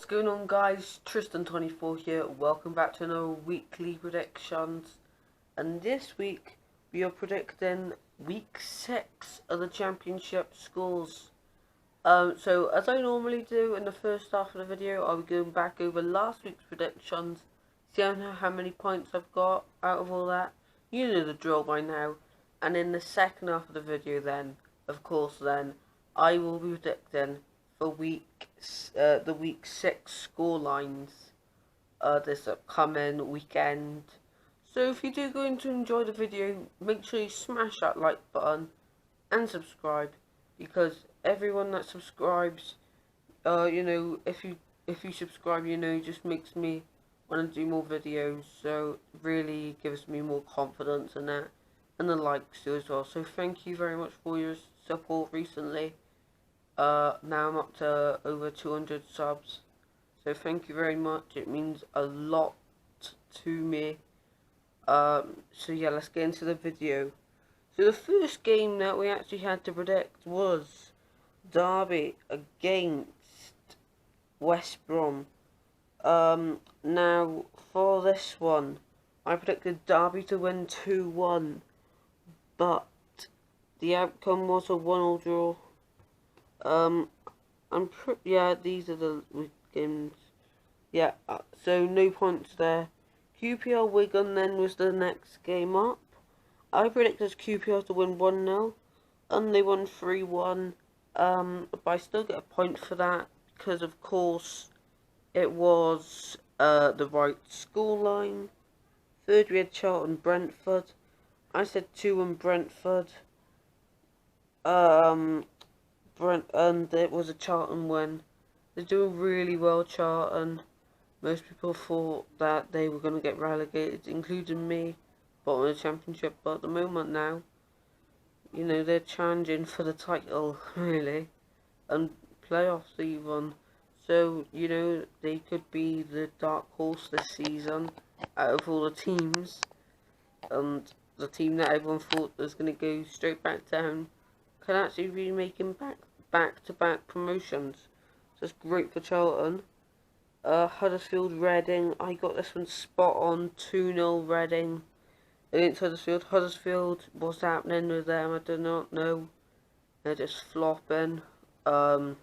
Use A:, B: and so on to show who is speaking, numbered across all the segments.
A: What's going on, guys? Tristan24 here. Welcome back to another weekly predictions. And this week we are predicting week 6 of the championship scores. So as I normally do in the first half of the video, I'll be going back over last week's predictions, seeing how many points I've got out of all that. You know the drill by now. And in the second half of the video then, of course then, I will be predicting for the week 6 score lines this upcoming weekend. So if you do going to enjoy the video, make sure you smash that like button and subscribe, because everyone that subscribes, if you subscribe, just makes me want to do more videos. So really gives me more confidence in that, and the likes too as well. So thank you very much for your support recently. Now I'm up to over 200 subs, so thank you very much. It means a lot to me. So yeah, let's get into the video. So the first game that we actually had to predict was Derby against West Brom. Now for this one, I predicted Derby to win 2-1, but the outcome was a 1-1 draw. Yeah, these are the games. Yeah, so no points there. QPR Wigan then was the next game up. I predicted QPR to win 1-0, and they won 3-1. But I still get a point for that, because of course it was the right scoreline. Third we had Charlton Brentford. I said 2-1 Brentford. And it was a Charlton win. They're doing really well, Charlton. Most people thought that they were going to get relegated, including me, bottom of the championship. But at the moment now, they're challenging for the title, really, and playoffs even. So, they could be the dark horse this season out of all the teams. And the team that everyone thought was going to go straight back down can actually be making back-to-back promotions. So it's great for Charlton. Huddersfield Reading, I got this one spot on. 2-0 Reading against Huddersfield. Huddersfield, what's happening with them? I do not know. They're just flopping. So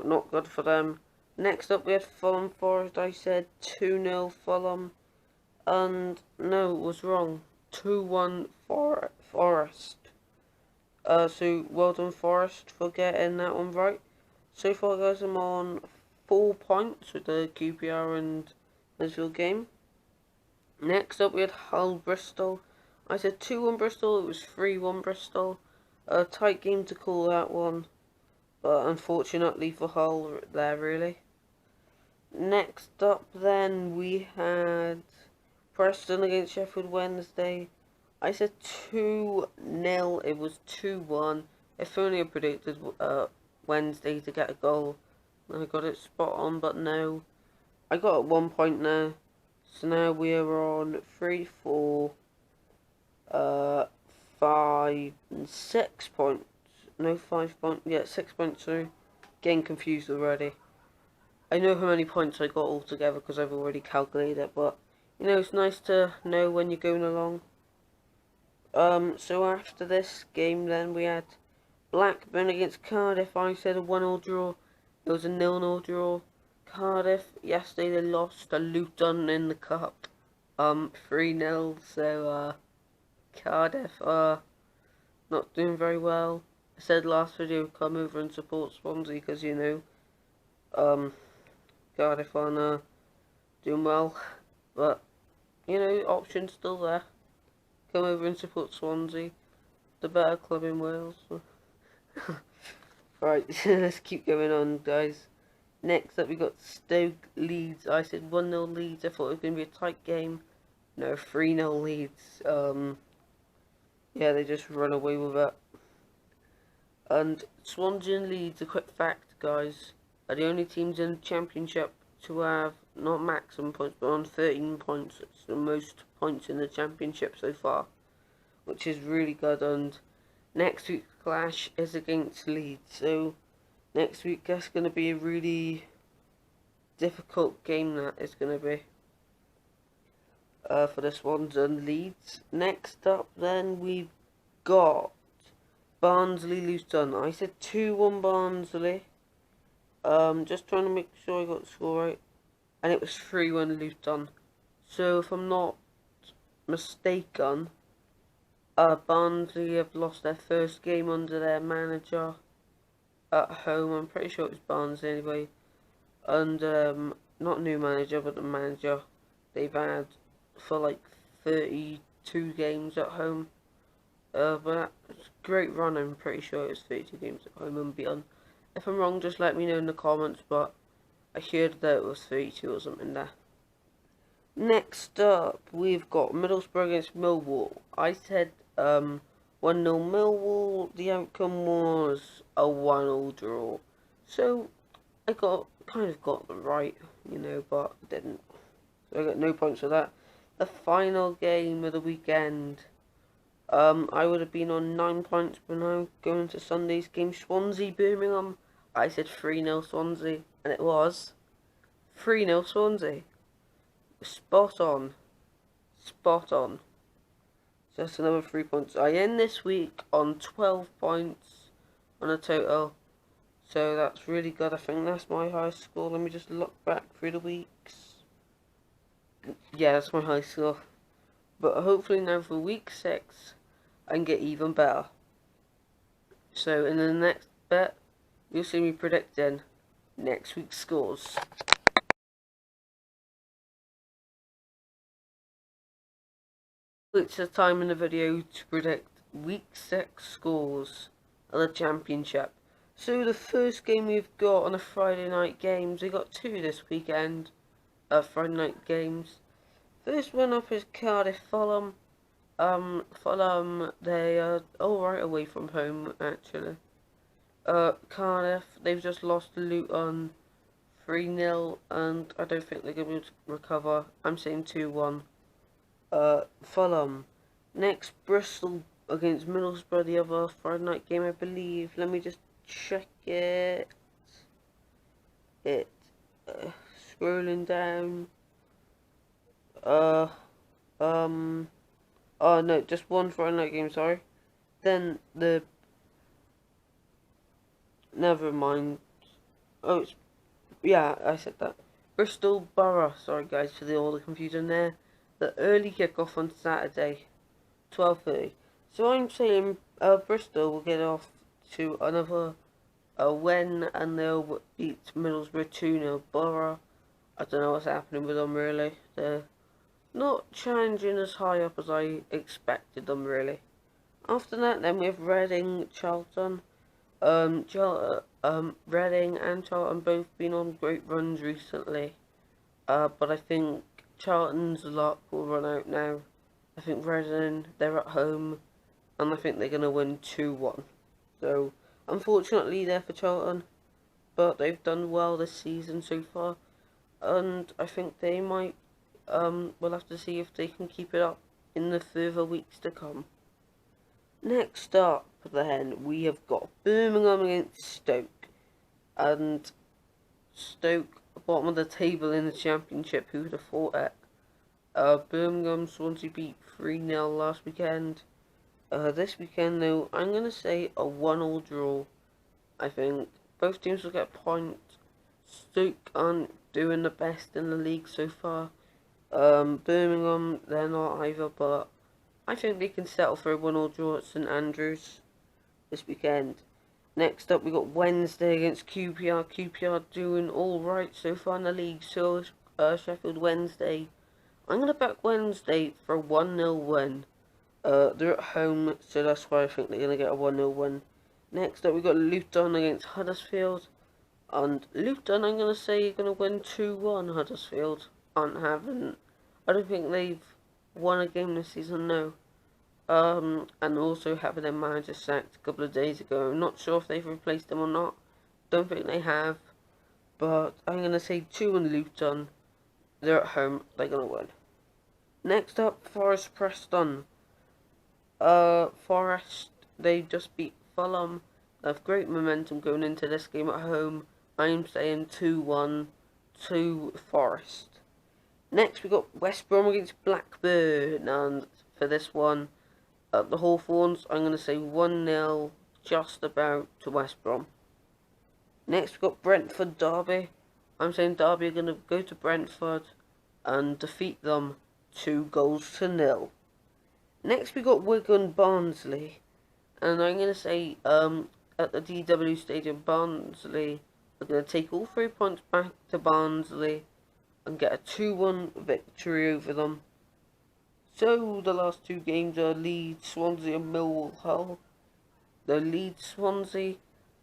A: not good for them. Next up we had Fulham Forest. I said 2-0 Fulham, and no, it was wrong. 2-1 Forest. So well done Forest for getting that one right. So far, guys, I'm on 4 points with the QPR and Huddersfield game. Next up we had Hull Bristol. I said 2-1 Bristol, it was 3-1 Bristol. A tight game to call that one, but unfortunately for Hull there, really. Next up then we had Preston against Sheffield Wednesday. I said 2-0, it was 2-1. If only I predicted Wednesday to get a goal, I got it spot on, but no. I got 1 point now. So now we are on 3, 4, 5, and 6 points. No, 5 points. Yeah, 6 points through. Getting confused already. I know how many points I got altogether because I've already calculated it, but it's nice to know when you're going along. So after this game then we had Blackburn against Cardiff. I said a 1-1 draw. It was a 0-0 draw. Cardiff, yesterday they lost to Luton in the cup. 3-0, so Cardiff not doing very well. I said last video come over and support Swansea because Cardiff aren't doing well, but options still there. Come over and support Swansea, the better club in Wales. Right, let's keep going on, guys. Next up we got Stoke Leeds. I said 1-0 Leeds. I thought it was going to be a tight game. No, 3-0 Leeds. Yeah, they just run away with it. And Swansea and Leeds, a quick fact, guys, are the only teams in the championship to have not maximum points, but on 13 points. It's the most points in the championship so far, which is really good. And next week's clash is against Leeds, so Next week, that's going to be a really difficult game, that is going to be. For this one's and Leeds. Next up, then, we've got Barnsley Luton. I said 2-1 Barnsley. Just trying to make sure I got the score right. And it was 3-1 Luton. So if I'm not mistaken, Barnsley have lost their first game under their manager at home. I'm pretty sure it was Barnsley anyway. And not new manager, but the manager they've had for like 32 games at home. But that's a great run. I'm pretty sure it was 32 games at home and beyond. If I'm wrong, just let me know in the comments, but I heard that it was 32 or something there. Next up, we've got Middlesbrough against Millwall. I said 1-0 Millwall. The outcome was a 1-1 draw. So I kind of got them right, but didn't. So I got no points for that. The final game of the weekend. I would have been on 9 points, but now going to Sunday's game, Swansea Birmingham. I said 3-0 Swansea, and it was 3-0 Swansea. Spot on. Spot on. So that's another 3 points. I end this week on 12 points on a total. So that's really good. I think that's my highest score. Let me just look back through the weeks. Yeah, that's my highest score. But hopefully now for week 6, I can get even better. So in the next bet, you'll see me predicting next week's scores. It's the time in the video to predict week 6 scores of the championship. So the first game we've got on a Friday night games, we got 2 this weekend, Friday night games. First one up is Cardiff Fulham. Fulham, they are alright away from home, actually. Cardiff, they've just lost to Luton 3-0, and I don't think they're going to be able to recover. I'm saying 2-1. Fulham. Next, Bristol against Middlesbrough, the other Friday night game, I believe. Let me just check it. Scrolling down. Oh no, just one Friday night game, sorry. Then never mind. Oh, yeah, I said that. Bristol Borough, sorry guys for all the confusion there. The early kickoff on Saturday, 12:30. So I'm saying Bristol will get off to another win, and they'll beat Middlesbrough 2-0. Borough, I don't know what's happening with them really. They're not challenging as high up as I expected them really. After that, then we have Reading, Charlton. Reading and Charlton both been on great runs recently. But I think Charlton's luck will run out now. I think Reading, they're at home, and I think they're going to win 2-1. So, unfortunately, they're for Charlton, but they've done well this season so far, and I think they might, we'll have to see if they can keep it up in the further weeks to come. Next up, then, we have got Birmingham against Stoke, and Stoke, bottom of the table in the championship, who would have thought it? Birmingham, Swansea beat 3-0 last weekend. This weekend, though, I'm going to say a 1-1 draw. I think both teams will get a point. Stoke aren't doing the best in the league so far. Birmingham, they're not either, but I think they can settle for a 1-1 draw at St Andrews this weekend. Next up, we got Wednesday against QPR. QPR doing all right so far in the league. So Sheffield Wednesday. I'm gonna back Wednesday for a 1-0 win. They're at home, so that's why I think they're gonna get a 1-0 win. Next up, we got Luton against Huddersfield, and Luton, I'm gonna say, are gonna win 2-1. Huddersfield I don't think they've won a game this season. No. And also having their manager sacked a couple of days ago. I'm not sure if they've replaced him or not. Don't think they have. But I'm going to say 2-1 Luton. They're at home. They're going to win. Next up, Forest Preston. Forest, they just beat Fulham They have great momentum going into this game at home. I'm saying 2-1 to Forest. Next we got West Brom against Blackburn, and for this one, the Hawthorns, I'm going to say 1-0 just about to West Brom. Next we got Brentford Derby. I'm saying Derby are going to go to Brentford and defeat them 2-0. Next we got Wigan Barnsley, and I'm going to say at the DW Stadium, Barnsley are going to take all 3 points back to Barnsley and get a 2-1 victory over them. So the last two games are Leeds, Swansea and Millwall Hull. The Leeds Swansea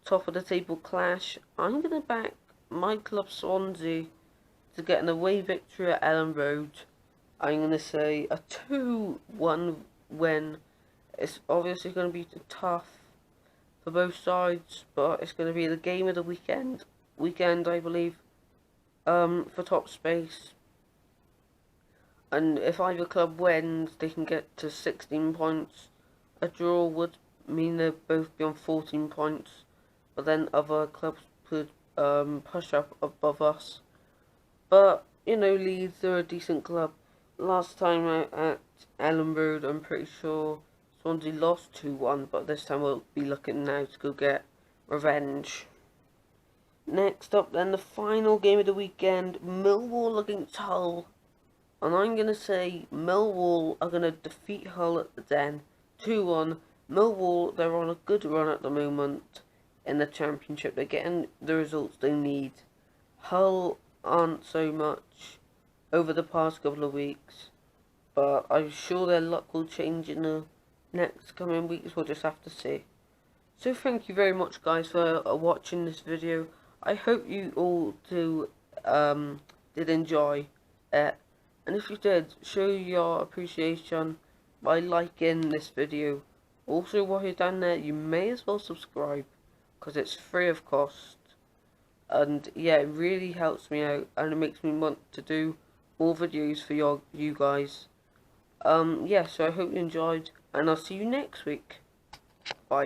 A: top of the table clash. I'm going to back my club Swansea to get an away victory at Ellen Road. I'm going to say a 2-1 win. It's obviously going to be tough for both sides, but it's going to be the game of the weekend, I believe, for top space. And if either club wins, they can get to 16 points. A draw would mean they'd both be on 14 points, but then other clubs could push up above us. But, you know, Leeds are a decent club. Last time out at Ellen Road, I'm pretty sure Swansea lost 2-1, but this time we'll be looking now to go get revenge. Next up then, the final game of the weekend, Millwall against Hull. And I'm going to say Millwall are going to defeat Hull at the Den 2-1. Millwall, they're on a good run at the moment in the Championship. They're getting the results they need. Hull aren't so much over the past couple of weeks, but I'm sure their luck will change in the next coming weeks. We'll just have to see. So thank you very much guys for watching this video. I hope you all did enjoy it. And if you did, show your appreciation by liking this video. Also, while you're down there, you may as well subscribe, because it's free of cost. And yeah, it really helps me out, and it makes me want to do more videos for you guys. Yeah, so I hope you enjoyed, and I'll see you next week. Bye.